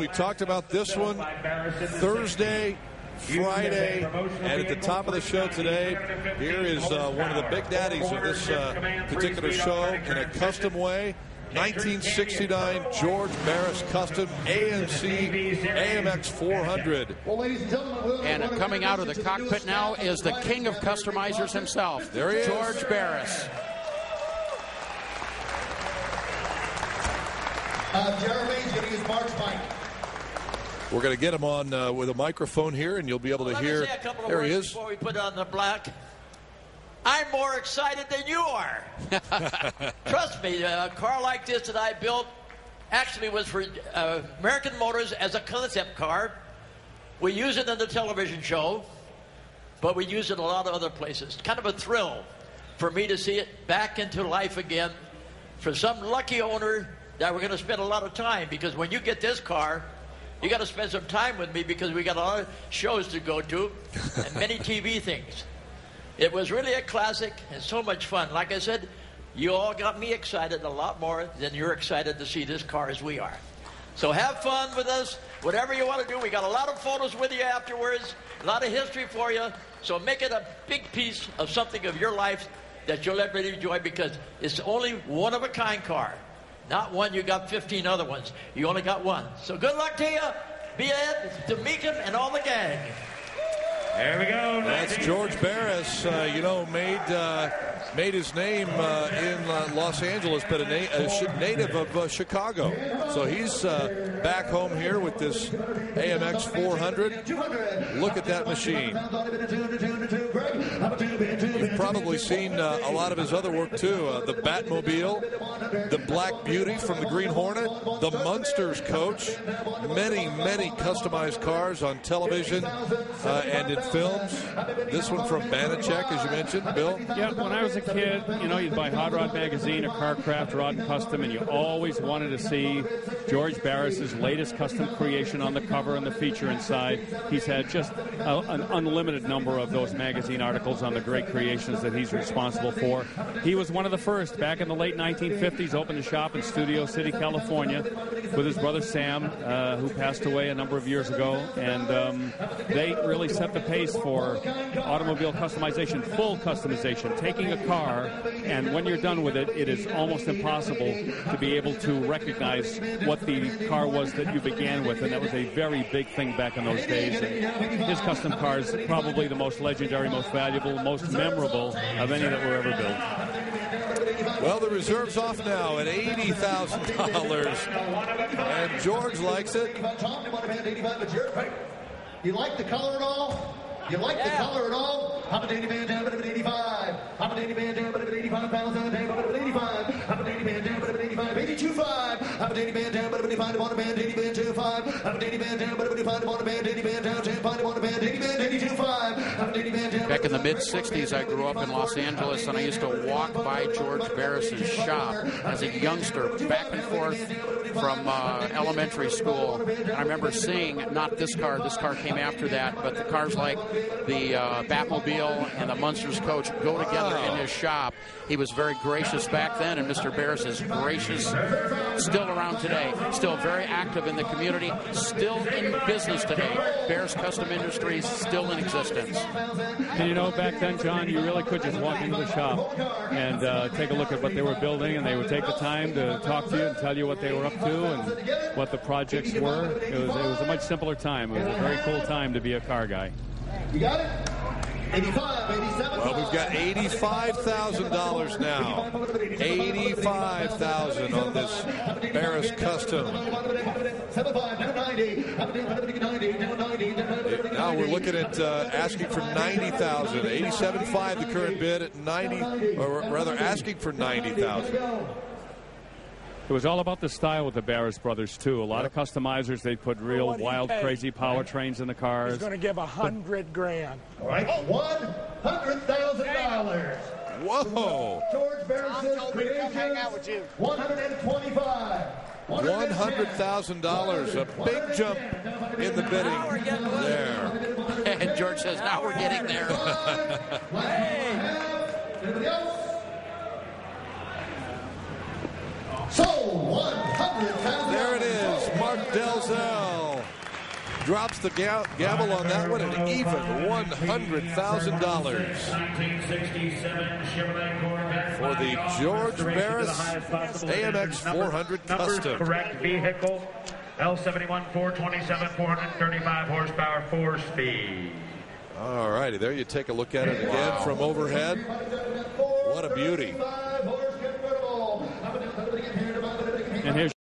We talked about this one Thursday, Friday, and at the top of the show today, here is one of the big daddies of this particular show in a custom way. 1969 George Barris Custom AMC AMX 400. And coming out of the cockpit now is the king of customizers himself. There he is. George Barris. Jeremy's going to use Mark's mic. We're going to get him on with a microphone here, and you'll be able to hear. There he is. Before we put on the black, I'm more excited than you are. Trust me, a car like this that I built actually was for American Motors as a concept car. We use it in the television show, but we use it a lot of other places. Kind of a thrill for me to see it back into life again for some lucky owner that we're going to spend a lot of time, because when you get this car, you got to spend some time with me because we got a lot of shows to go to and many TV things. It was really a classic and so much fun. Like I said, you all got me excited a lot more than you're excited to see this car as we are. So have fun with us, whatever you want to do. We got a lot of photos with you afterwards, a lot of history for you. So make it a big piece of something of your life that you'll ever enjoy, because it's only one of a kind car. Not one you got 15 other ones. You only got one. So good luck to you, Ed, to Meekum, and all the gang. There we go. That's George Barris, made his name in Los Angeles, but a native of Chicago. So he's back home here with this AMX 400. Look at that machine. You've probably seen a lot of his other work, too. The Batmobile, the Black Beauty from the Green Hornet, the Munsters coach, many, many customized cars on television and in films. This one from Banachek, as you mentioned, Bill. Yeah, when I was a kid, you'd buy Hot Rod Magazine or Carcraft Rod and Custom, and you always wanted to see George Barris's latest custom creation on the cover and the feature inside. He's had just an unlimited number of those magazine articles on the great creations that he's responsible for. He was one of the first, back in the late 1950s, opened a shop in Studio City, California, with his brother Sam, who passed away a number of years ago, and they really set the pace for automobile customization, full customization, taking a car, and when you're done with it, it is almost impossible to be able to recognize what the car was that you began with, and that was a very big thing back in those days. And his custom cars, probably the most legendary, most valuable, most memorable of any that were ever built. Well, the reserve's off now at $80,000, and George likes it. You like the color at all? You like the color at all? I'm a dandy man down, but I'm an 85. I'm a dandy man down, but I'm an 85 pounds down, but I'm an 85. I'm a dandy man down, but I'm an 85. 82.5. I'm a dandy man down, but I'm an 85. I'm on a band, dandy man 2.5. I'm a dandy man down, but I'm an 85. I'm on a band, dandy man down, 10.5. I'm on a band, dandy man 82.5. I'm a dandy man down. Back in the mid-'60s, I grew up in Los Angeles, and I used to walk by George Barris's shop as a youngster, back and forth from elementary school. And I remember seeing, not this car came after that, but the cars like the Batmobile and the Munsters coach go together in his shop. He was very gracious back then, and Mr. Barris is gracious still around today, still very active in the community, still in business today. Barris Custom Industries still in existence. And back then, John, you really could just walk into the shop and take a look at what they were building, and they would take the time to talk to you and tell you what they were up to and what the projects were. It was a much simpler time. It was a very cool time to be a car guy. You got it? 85, 87. Well, we've got $85,000 now. $85,000 on this Barris Custom. Now we're looking at asking for $90,000. $87,500 the current bid at $90,000, or rather asking for $90,000. It was all about the style with the Barris brothers, too. A lot of customizers, they put real wild, crazy powertrains in the cars. He's going to give $100,000. All right, $100,000. Whoa! George Barris's creation, $125,000. $100,000, a big jump in the bidding there. And George says, now we're getting there. Anybody else? Sold $100,000. There it is, Mark Delzell drops the gavel on that one, an even $100,000 for the George Barris AMX 400 Custom. Correct vehicle. L71 427, 435 horsepower, 4-speed. All righty, there you take a look at it again from overhead. What a beauty. And here's